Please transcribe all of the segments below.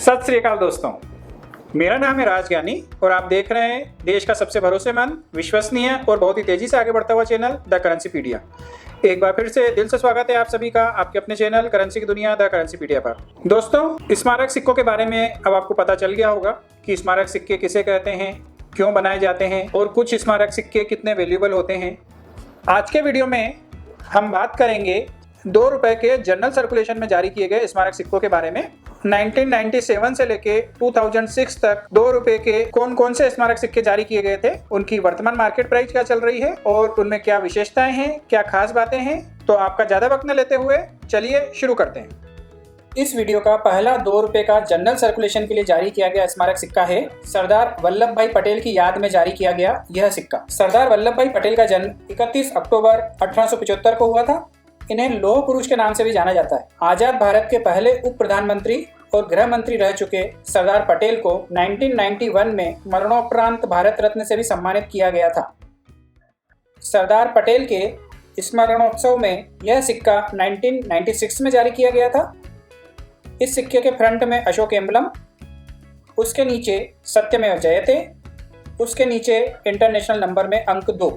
सत श्री अकाल दोस्तों, मेरा नाम है राज ज्ञानी और आप देख रहे हैं देश का सबसे भरोसेमंद, विश्वसनीय और बहुत ही तेजी से आगे बढ़ता हुआ चैनल द करेंसीपीडिया। एक बार फिर से दिल से स्वागत है आप सभी का आपके अपने चैनल करेंसी की दुनिया द करेंसीपीडिया पर। दोस्तों, स्मारक सिक्कों के बारे में अब आपको पता चल गया होगा कि स्मारक सिक्के किसे कहते हैं, क्यों बनाए जाते हैं और कुछ स्मारक सिक्के कितने वैल्यूएबल होते हैं। आज के वीडियो में हम बात करेंगे 2 रुपए के जनरल सर्कुलेशन में जारी किए गए स्मारक सिक्कों के बारे में। 1997 से लेके 2006 तक 2 रुपए के कौन कौन से स्मारक सिक्के जारी किए गए थे, उनकी वर्तमान मार्केट प्राइस क्या चल रही है और उनमें क्या विशेषताएं हैं, क्या खास बातें हैं। तो आपका ज्यादा वक्त न लेते हुए चलिए शुरू करते हैं। इस वीडियो का पहला 2 रुपए का जनरल सर्कुलेशन के लिए जारी किया गया स्मारक सिक्का है सरदार वल्लभ भाई पटेल की याद में जारी किया गया यह सिक्का। सरदार वल्लभ भाई पटेल का जन्म 31 अक्टूबर 1875 को हुआ था। इन्हें लौह पुरुष के नाम से भी जाना जाता है। आजाद भारत के पहले उप प्रधानमंत्री और गृह मंत्री रह चुके सरदार पटेल को 1991 में मरणोपरांत भारत रत्न से भी सम्मानित किया गया था। सरदार पटेल के स्मरणोत्सव में यह सिक्का 1996 में जारी किया गया था। इस सिक्के के फ्रंट में अशोक एम्बलम, उसके नीचे सत्यमेव जयते, उसके नीचे इंटरनेशनल नंबर में अंक 2,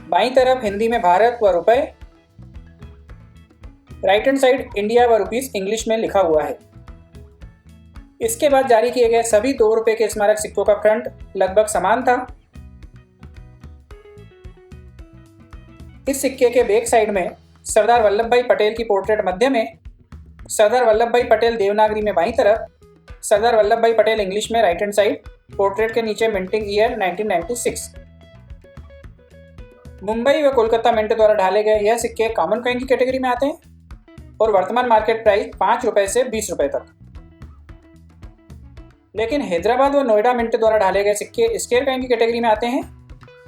बाईं तरफ हिंदी में भारत व रुपए, राइट हैंड साइड इंडिया व रुपीस इंग्लिश में लिखा हुआ है। इसके बाद जारी किए गए सभी 2 रुपए के स्मारक सिक्कों का फ्रंट लगभग समान था। इस सिक्के के बैक साइड में सरदार वल्लभ भाई पटेल की पोर्ट्रेट मध्य में, सरदार वल्लभ भाई पटेल देवनागरी में बाईं तरफ, सरदार वल्लभ भाई पटेल इंग्लिश में राइट हैंड साइड, पोर्ट्रेट के नीचे मिंटिंग ईयर 1996। मुंबई व कोलकाता मिंट द्वारा ढाले गए यह सिक्के कॉमन कॉइन की कैटेगरी में आते हैं और वर्तमान मार्केट प्राइस 5 रुपए से 20 रुपए तक। लेकिन हैदराबाद व नोएडा मिंट द्वारा ढाले गए सिक्के स्क्वायर कॉइन की कैटेगरी में आते हैं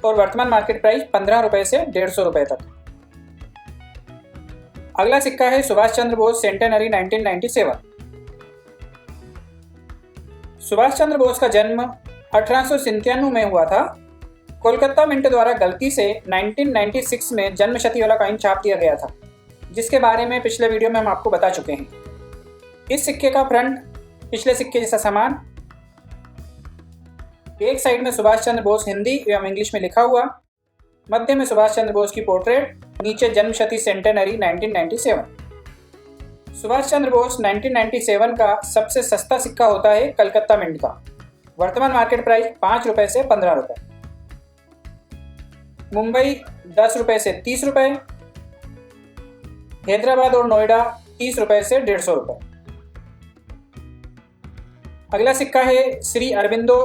और वर्तमान मार्केट प्राइस 15 रुपए से 150 रुपए तक। अगला सिक्का है सुभाष चंद्र बोस सेंटेनरी 1997। सुभाष चंद्र बोस का जन्म 1897 में हुआ था। कोलकाता मिंट द्वारा गलती से 1996 में जन्मशती वाला कॉइन छाप दिया गया था, जिसके बारे में पिछले वीडियो में हम आपको बता चुके हैं। इस सिक्के का फ्रंट पिछले सिक्के जैसा समान, एक साइड में सुभाष चंद्र बोस हिंदी एवं इंग्लिश में लिखा हुआ, मध्य में सुभाष चंद्र बोस की पोर्ट्रेट, नीचे जन्मशती सेंटेनरी 1997। सुभाष चंद्र बोस 1997 का सबसे सस्ता सिक्का होता है कलकत्ता मिंट का। वर्तमान मार्केट प्राइस 5 रुपए से 15 रुपए। मुंबई 10 रुपए से 30 रुपए, हैदराबाद और नोएडा 30 रुपए से 150 रुपए। अगला सिक्का है Shri Aurobindo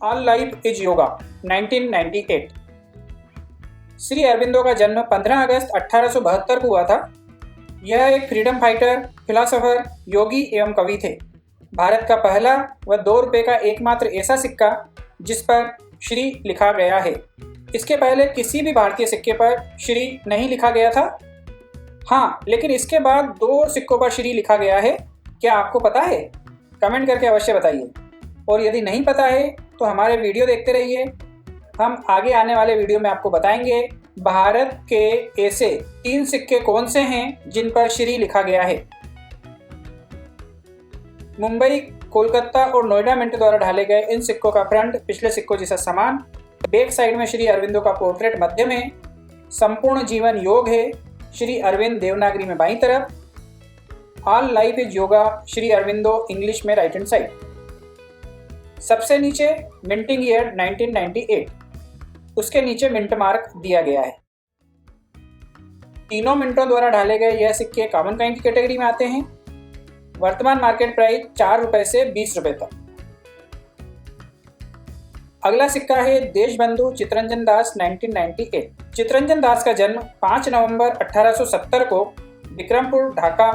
all life is yoga 1998। Shri Aurobindo का जन्म 15 अगस्त 1872 को हुआ था। यह एक फ्रीडम फाइटर, फिलोसोफर, योगी एवं कवि थे। भारत का पहला व 2 रुपए का एकमात्र ऐसा सिक्का जिस पर श्री लिखा गया है। इसके पहले किसी भी भारतीय सिक्के पर श्री नहीं लिखा गया था। हाँ, लेकिन इसके बाद 2 सिक्कों पर श्री लिखा गया है। क्या आपको पता है? कमेंट करके अवश्य बताइए। और यदि नहीं पता है तो हमारे वीडियो देखते रहिए। हम आगे आने वाले वीडियो में आपको बताएंगे भारत के ऐसे 3 सिक्के कौन से हैं जिन पर श्री लिखा गया है। मुंबई, कोलकाता और नोएडा मिंट द्वारा ढाले गए इन सिक्कों का फ्रंट पिछले सिक्कों जैसा समान, बैक साइड में श्री अरविंदो का पोर्ट्रेट मध्य में, संपूर्ण जीवन योग है श्री अरविंद देवनागरी में बाईं तरफ, all life is yoga Shri Aurobindo English में राइट हैंड साइड, सबसे नीचे मिंटिंग ईयर 1998, उसके नीचे मिंट मार्क दिया गया है। तीनों मिंटों द्वारा ढाले गए यह सिक्के कॉमन कॉइन की कैटेगरी में आते हैं। वर्तमान मार्केट प्राइस 4 रुपए से 20 रुपए तक। अगला सिक्का है देशबंधु चितरंजन दास 1998। चितरंजन दास का जन्म 5 नवंबर 1870 को विक्रमपुर, ढाका,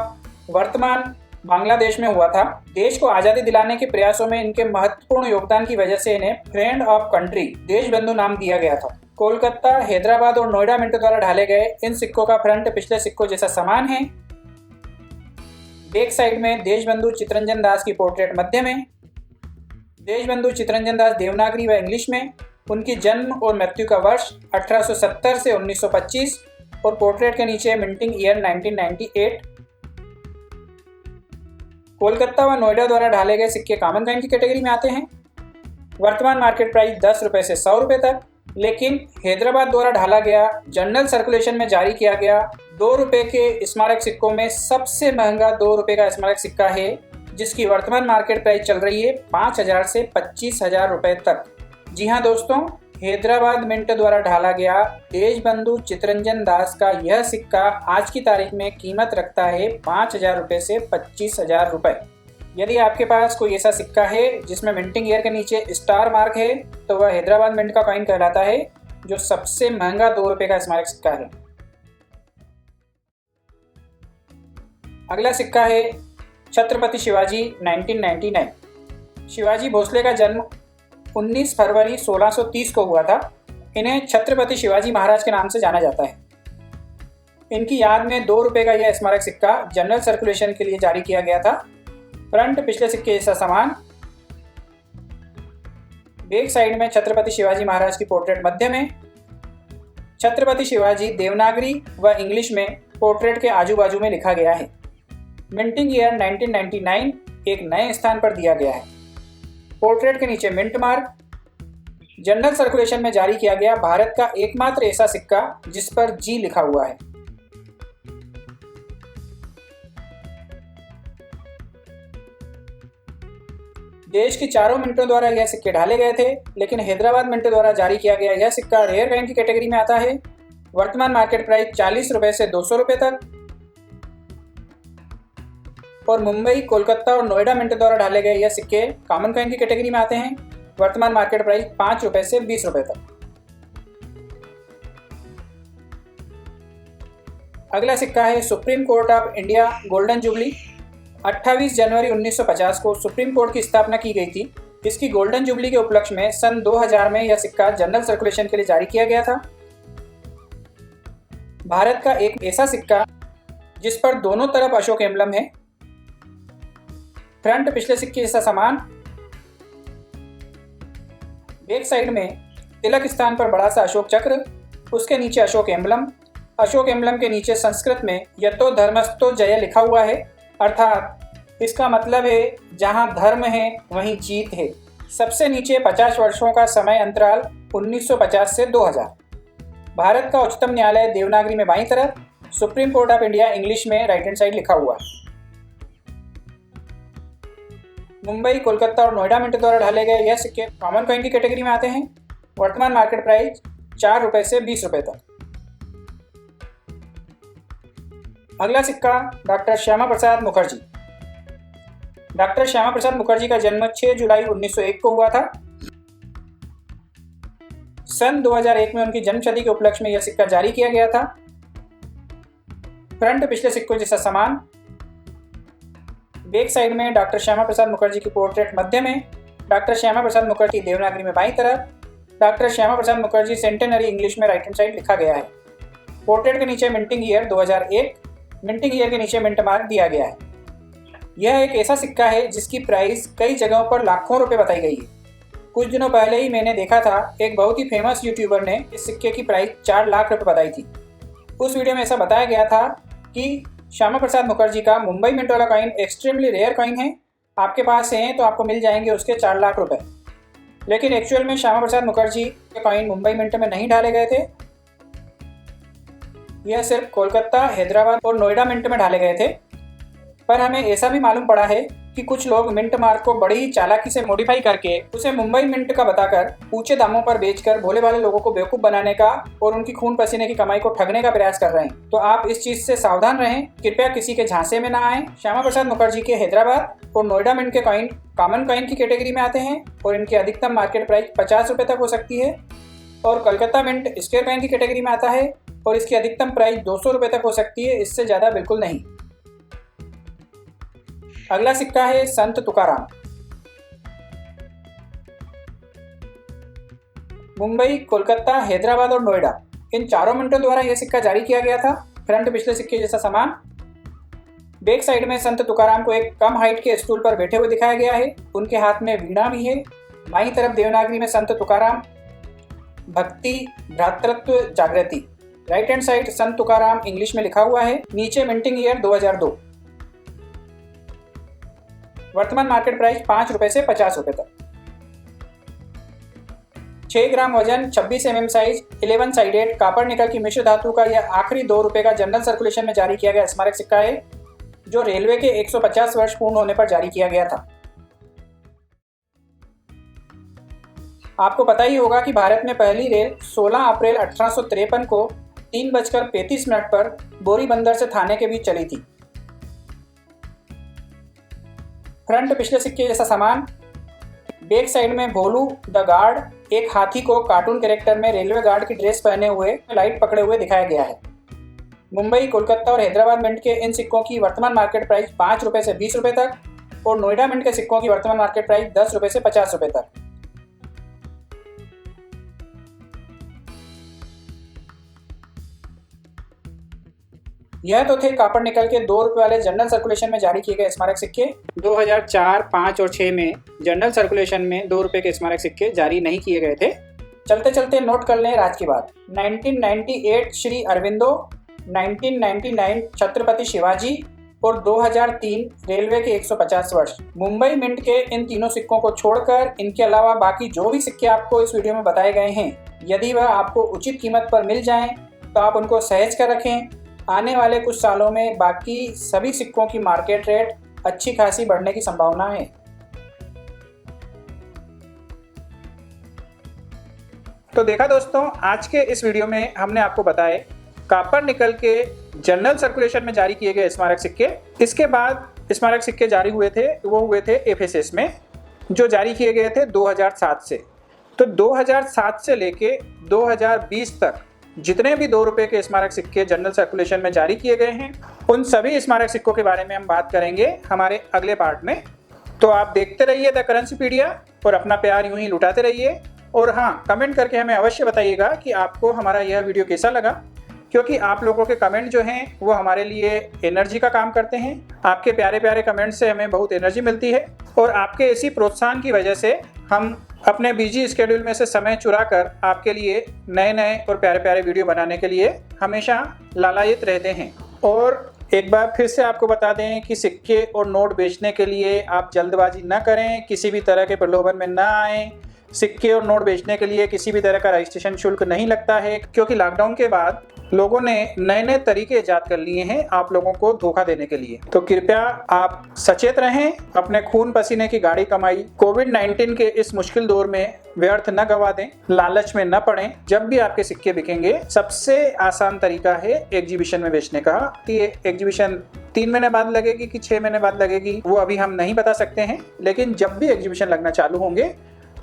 वर्तमान बांग्लादेश में हुआ था। देश को आज़ादी दिलाने के प्रयासों में इनके महत्वपूर्ण योगदान की वजह से इन्हें फ्रेंड ऑफ कंट्री, देशबंधु नाम दिया गया था। कोलकाता, हैदराबाद और नोएडा मिंट द्वारा ढाले गए इन सिक्कों का फ्रंट पिछले सिक्कों जैसा समान है। बैक साइड में देशबंधु चितरंजन दास की पोर्ट्रेट मध्य में, देशबंधु चितरंजन दास देवनागरी व इंग्लिश में, उनकी जन्म और मृत्यु का वर्ष 1870 से 1925 और पोर्ट्रेट के नीचे मिंटिंग ईयर 1998। कोलकाता व नोएडा द्वारा ढाले गए सिक्के कॉमन कॉइन की कैटेगरी में आते हैं। वर्तमान मार्केट प्राइस 10 रुपये से 100 रुपये तक। लेकिन हैदराबाद द्वारा ढाला गया, जनरल सर्कुलेशन में जारी किया गया 2 रुपये के स्मारक सिक्कों में सबसे महंगा 2 रुपये का स्मारक सिक्का है, जिसकी वर्तमान मार्केट प्राइस चल रही है 5,000 से 25,000 रुपये तक। जी हाँ दोस्तों, हैदराबाद मिंट द्वारा ढाला गया देशबंधु चित्तरंजन दास का यह सिक्का आज की तारीख में कीमत रखता है 5,000 रुपये से 25,000 रुपये। यदि आपके पास कोई ऐसा सिक्का है जिसमें मिंटिंग ईयर के नीचे स्टार मार्क है तो वह हैदराबाद मिंट का कॉइन कहलाता है, जो सबसे महंगा 2 रुपये का स्मारक सिक्का है। अगला सिक्का है छत्रपति शिवाजी 1999। शिवाजी भोसले का जन्म 19 फरवरी 1630 को हुआ था। इन्हें छत्रपति शिवाजी महाराज के नाम से जाना जाता है। इनकी याद में 2 रुपये का यह स्मारक सिक्का जनरल सर्कुलेशन के लिए जारी किया गया था। फ्रंट पिछले सिक्के जैसा समान, बैक साइड में छत्रपति शिवाजी महाराज की पोर्ट्रेट मध्य में। छत्रपति शिवाजी देवनागरी व इंग्लिश में पोर्ट्रेट के आजू बाजू में लिखा गया है। मिंटिंग ईयर 1999 एक नए स्थान पर दिया गया है। पोर्ट्रेट के नीचे मिंट मार्क। जनरल सर्कुलेशन में जारी किया गया भारत का एकमात्र ऐसा सिक्का जिस पर जी लिखा हुआ है। देश की चारों मिंटों द्वारा यह सिक्के ढाले गए थे, लेकिन हैदराबाद मिंट द्वारा जारी किया गया यह सिक्का रेयर कॉइन की कैटेगरी में आता है। वर्तमान मार्केट प्राइस 40 रुपये से 200 रुपये तक। और मुंबई, कोलकाता और नोएडा मिंट द्वारा ढाले गए यह सिक्के कॉमन कॉइन की कैटेगरी में आते हैं। वर्तमान मार्केट प्राइस 5 रुपये से 20 रुपये तक। अगला सिक्का है supreme court of India golden jubilee. 28 जनवरी 1950 को सुप्रीम कोर्ट की स्थापना की गई थी। इसकी गोल्डन जुबली के उपलक्ष्य में सन 2000 में यह सिक्का जनरल सर्कुलेशन के लिए जारी किया गया था। भारत का एक ऐसा सिक्का जिस पर दोनों तरफ अशोक एम्बलम है। फ्रंट पिछले सिक्के जैसा समान, बैक साइड में तिलक स्थान पर बड़ा सा अशोक चक्र, उसके नीचे अशोक एम्बलम। अशोक एम्बलम के नीचे संस्कृत में यतो धर्मस्तो जय लिखा हुआ है, अर्थात इसका मतलब है जहां धर्म है वहीं जीत है। सबसे नीचे 50 वर्षों का समय अंतराल 1950 से 2000। भारत का उच्चतम न्यायालय देवनागरी में बाईं तरफ, supreme court of India English में राइट हैंड साइड लिखा हुआ। मुंबई, कोलकाता और नोएडा मिंट द्वारा ढाले गए यह सिक्के कॉमन कॉइन की कैटेगरी में आते हैं। वर्तमान मार्केट प्राइस 4 रुपये से 20 रुपये तक। अगला सिक्का डॉक्टर श्यामा प्रसाद मुखर्जी। डॉक्टर श्यामा प्रसाद मुखर्जी का जन्म 6 जुलाई 1901 को हुआ था। सन 2001 में उनकी जन्मशती के उपलक्ष्य में यह सिक्का जारी किया गया था। फ्रंट पिछले सिक्कों जैसा समान, बैक साइड में डॉक्टर श्यामा प्रसाद मुखर्जी की पोर्ट्रेट मध्य में। डॉक्टर श्यामा प्रसाद मुखर्जी देवनागरी में बाईं तरफ। Doctor Shyama Prasad Mukherjee centenary English में राइट हैंड साइड लिखा गया है। पोर्ट्रेट के नीचे मिंटिंग ईयर 2001, मिंटिंग ईयर के नीचे मिंट मार्क दिया गया है। यह एक ऐसा सिक्का है जिसकी प्राइस कई जगहों पर लाखों रुपए बताई गई है। कुछ दिनों पहले ही मैंने देखा था एक बहुत ही फेमस यूट्यूबर ने इस सिक्के की प्राइस 4 लाख रुपए बताई थी। उस वीडियो में ऐसा बताया गया था कि श्यामा प्रसाद मुखर्जी का मुंबई मिंट वाला कॉइन एक्सट्रीमली रेयर कॉइन है, आपके पास है तो आपको मिल जाएंगे उसके 4 लाख रुपए। लेकिन एक्चुअल में श्यामा प्रसाद मुखर्जी के कॉइन मुंबई मिंट में नहीं ढाले गए थे। यह सिर्फ कोलकाता, हैदराबाद और नोएडा मिंट में ढाले गए थे। पर हमें ऐसा भी मालूम पड़ा है कि कुछ लोग मिंट मार्क को बड़ी ही चालाकी से मॉडिफाई करके उसे मुंबई मिंट का बताकर ऊंचे दामों पर बेचकर भोले भाले लोगों को बेवकूफ़ बनाने का और उनकी खून पसीने की कमाई को ठगने का प्रयास कर रहे हैं। तो आप इस चीज से सावधान रहें, कृपया किसी के झांसे में ना आए। श्यामा प्रसाद मुखर्जी के हैदराबाद और नोएडा मिंट के कॉइन कॉमन कॉइन की कैटेगरी में आते हैं और इनकी अधिकतम मार्केट प्राइस 50 रुपये तक हो सकती है। और कलकत्ता मिंट स्क्वायर कॉइन की कैटेगरी में आता है और इसकी अधिकतम प्राइस 200 रुपये तक हो सकती है, इससे ज़्यादा बिल्कुल नहीं। अगला सिक्का है संत तुकाराम। मुंबई, कोलकाता, हैदराबाद और नोएडा इन चारों मिंटों द्वारा यह सिक्का जारी किया गया था। फ्रंट पिछले सिक्के जैसा समान, बैक साइड में संत तुकाराम को एक कम हाइट के स्टूल पर बैठे हुए दिखाया गया है। उनके हाथ में वीणा भी है। बाईं तरफ देवनागरी में संत तुकाराम, भक्ति, भ्रातृत्व, जागृति। राइट हैंड साइड संत तुकाराम इंग्लिश में लिखा हुआ है। नीचे मिंटिंग ईयर 2002। वर्तमान मार्केट प्राइस 5 रुपये से 50 रुपये तक। 6 ग्राम वजन, 26 mm size, 11 sided copper nickel की मिश्र धातु का यह आखिरी 2 रुपये का जनरल सर्कुलेशन में जारी किया गया स्मारक सिक्का है, जो रेलवे के 150 वर्ष पूर्ण होने पर जारी किया गया था। आपको पता ही होगा कि भारत में पहली रेल 16 अप्रैल 1853 को 3:35 पर बोरीबंदर से थाने के बीच चली थी। फ्रंट पिछले सिक्के जैसा सामान, बैक साइड में भोलू द गार्ड, एक हाथी को कार्टून कैरेक्टर में रेलवे गार्ड की ड्रेस पहने हुए लाइट पकड़े हुए दिखाया गया है। मुंबई, कोलकाता और हैदराबाद मिंट के इन सिक्कों की वर्तमान मार्केट प्राइस 5 रुपये से 20 रुपये तक और नोएडा मिंट के सिक्कों की वर्तमान मार्केट प्राइस 10 रुपये से 50 रुपये तक। यह तो थे कॉपर निकल के 2 रुपये वाले जनरल सर्कुलेशन में जारी किए गए स्मारक सिक्के। 2004, 5 और 6 में जनरल सर्कुलेशन में 2 रुपये के स्मारक सिक्के जारी नहीं किए गए थे। चलते चलते नोट कर लें आज की बात। 1998 श्री अरविंदो, 1999 छत्रपति शिवाजी और 2003 रेलवे के 150 वर्ष। मुंबई मिंट के इन तीनों सिक्कों को छोड़कर इनके अलावा बाकी जो भी सिक्के आपको इस वीडियो में बताए गए हैं, यदि वह आपको उचित कीमत पर मिल जाएं तो आप उनको सहेज कर रखें। आने वाले कुछ सालों में बाकी सभी सिक्कों की मार्केट रेट अच्छी खासी बढ़ने की संभावना है। तो देखा दोस्तों, आज के इस वीडियो में हमने आपको बताए कॉपर निकल के जनरल सर्कुलेशन में जारी किए गए स्मारक सिक्के। इसके बाद स्मारक सिक्के जारी हुए थे, वो हुए थे एफएसएस में, जो जारी किए गए थे 2007 से। तो 2007 से लेके 2020 तक जितने भी 2 रुपये के स्मारक सिक्के जनरल सर्कुलेशन में जारी किए गए हैं, उन सभी स्मारक सिक्कों के बारे में हम बात करेंगे हमारे अगले पार्ट में। तो आप देखते रहिए द करेंसीपीडिया और अपना प्यार यूं ही लुटाते रहिए। और हाँ, कमेंट करके हमें अवश्य बताइएगा कि आपको हमारा यह वीडियो कैसा लगा, क्योंकि आप लोगों के कमेंट जो हैं वो हमारे लिए एनर्जी का काम करते हैं। आपके प्यारे प्यारे कमेंट से हमें बहुत एनर्जी मिलती है और आपके इसी प्रोत्साहन की वजह से हम अपने बिजी स्केड्यूल में से समय चुराकर आपके लिए नए नए और प्यारे प्यारे वीडियो बनाने के लिए हमेशा लालायित रहते हैं। और एक बार फिर से आपको बता दें कि सिक्के और नोट बेचने के लिए आप जल्दबाजी न करें, किसी भी तरह के प्रलोभन में न आएँ। सिक्के और नोट बेचने के लिए किसी भी तरह का रजिस्ट्रेशन शुल्क नहीं लगता है, क्योंकि लॉकडाउन के बाद लोगों ने नए नए तरीके इजाद कर लिए हैं आप लोगों को धोखा देने के लिए। तो कृपया आप सचेत रहें, अपने खून पसीने की गाढ़ी कमाई कोविड-19 के इस मुश्किल दौर में व्यर्थ न गवा दें, लालच में न पड़ें। जब भी आपके सिक्के बिकेंगे, सबसे आसान तरीका है एग्जीबिशन में बेचने का। ये एग्जीबिशन 3 महीने बाद लगेगी कि 6 महीने बाद लगेगी, वो अभी हम नहीं बता सकते हैं, लेकिन जब भी एग्जीबिशन लगना चालू होंगे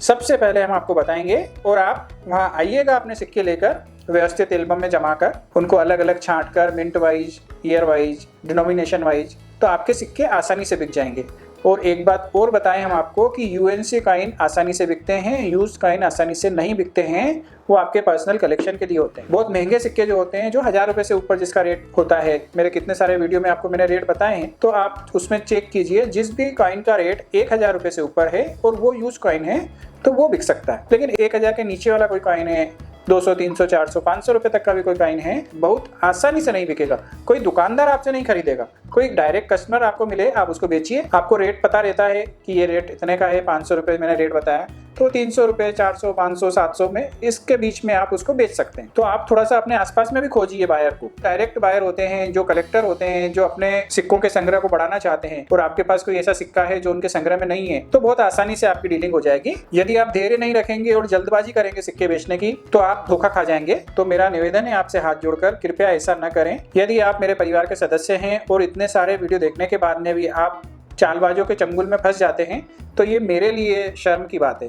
सबसे पहले हम आपको बताएंगे और आप वहाँ आइएगा अपने सिक्के लेकर, व्यवस्थित एल्बम में जमा कर, उनको अलग अलग छांट कर, mint wise, year wise, denomination wise, तो आपके सिक्के आसानी से बिक जाएंगे। और एक बात और बताएं हम आपको कि यूएनसी कॉइन आसानी से बिकते हैं, यूज कॉइन आसानी से नहीं बिकते हैं, वो आपके पर्सनल कलेक्शन के लिए होते हैं। बहुत महंगे सिक्के जो होते हैं, जो 1000 रुपये से ऊपर जिसका रेट होता है, मेरे कितने सारे वीडियो में आपको मैंने रेट बताए हैं, तो आप उसमें चेक कीजिए। जिस भी कॉइन का रेट 1000 रुपये से ऊपर है और वो यूज कॉइन है तो वो बिक सकता है। लेकिन 1000 के नीचे वाला कोई कॉइन है, 200, 300, 400, 500 रुपये तक का भी कोई कॉइन है, बहुत आसानी से नहीं बिकेगा। कोई दुकानदार आपसे नहीं खरीदेगा, कोई डायरेक्ट कस्टमर आपको मिले, आप उसको बेचिए, आपको रेट पता रहता है कि ये रेट इतने का है, 500 रुपये मैंने रेट बताया, तो 300 रुपये, 400, 500, 700 में, इसके बीच में आप उसको बेच सकते हैं। तो आप थोड़ा सा अपने आसपास में भी खोजिए बायर को। डायरेक्ट बायर होते हैं, जो कलेक्टर होते हैं, जो अपने सिक्कों के संग्रह को बढ़ाना चाहते हैं और आपके पास कोई ऐसा सिक्का है जो उनके संग्रह में नहीं है, तो बहुत आसानी से आपकी डीलिंग हो जाएगी। यदि आप धैर्य नहीं रखेंगे और जल्दबाजी करेंगे सिक्के बेचने की, तो आप धोखा खा जाएंगे। तो मेरा निवेदन है आपसे हाथ जोड़कर, कृपया ऐसा न करें। यदि आप मेरे परिवार के सदस्य हैं और इतने सारे वीडियो देखने के बाद में भी आप चालबाजों के चंगुल में फंस जाते हैं, तो ये मेरे लिए शर्म की बात है।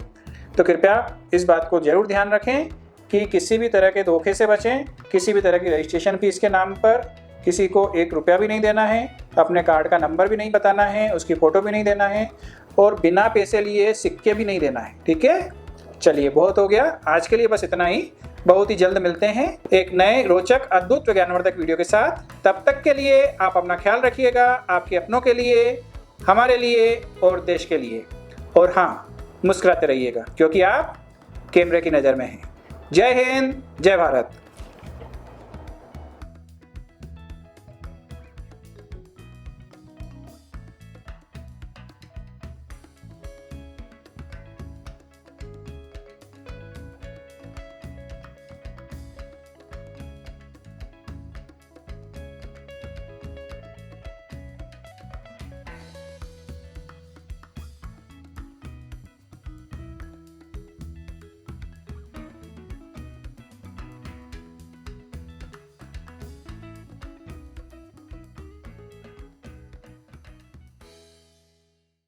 तो कृपया इस बात को जरूर ध्यान रखें कि किसी भी तरह के धोखे से बचें। किसी भी तरह की रजिस्ट्रेशन फीस के नाम पर किसी को 1 रुपया भी नहीं देना है, अपने कार्ड का नंबर भी नहीं बताना है, उसकी फ़ोटो भी नहीं देना है और बिना पैसे लिए सिक्के भी नहीं देना है। ठीक है, चलिए बहुत हो गया आज के लिए, बस इतना ही। बहुत ही जल्द मिलते हैं एक नए रोचक, अद्भुत व ज्ञानवर्धक वीडियो के साथ। तब तक के लिए आप अपना ख्याल रखिएगा, आपके अपनों के लिए, हमारे लिए और देश के लिए। और हाँ, मुस्कुराते रहिएगा, क्योंकि आप कैमरे की नज़र में हैं। जय हिंद, जय भारत।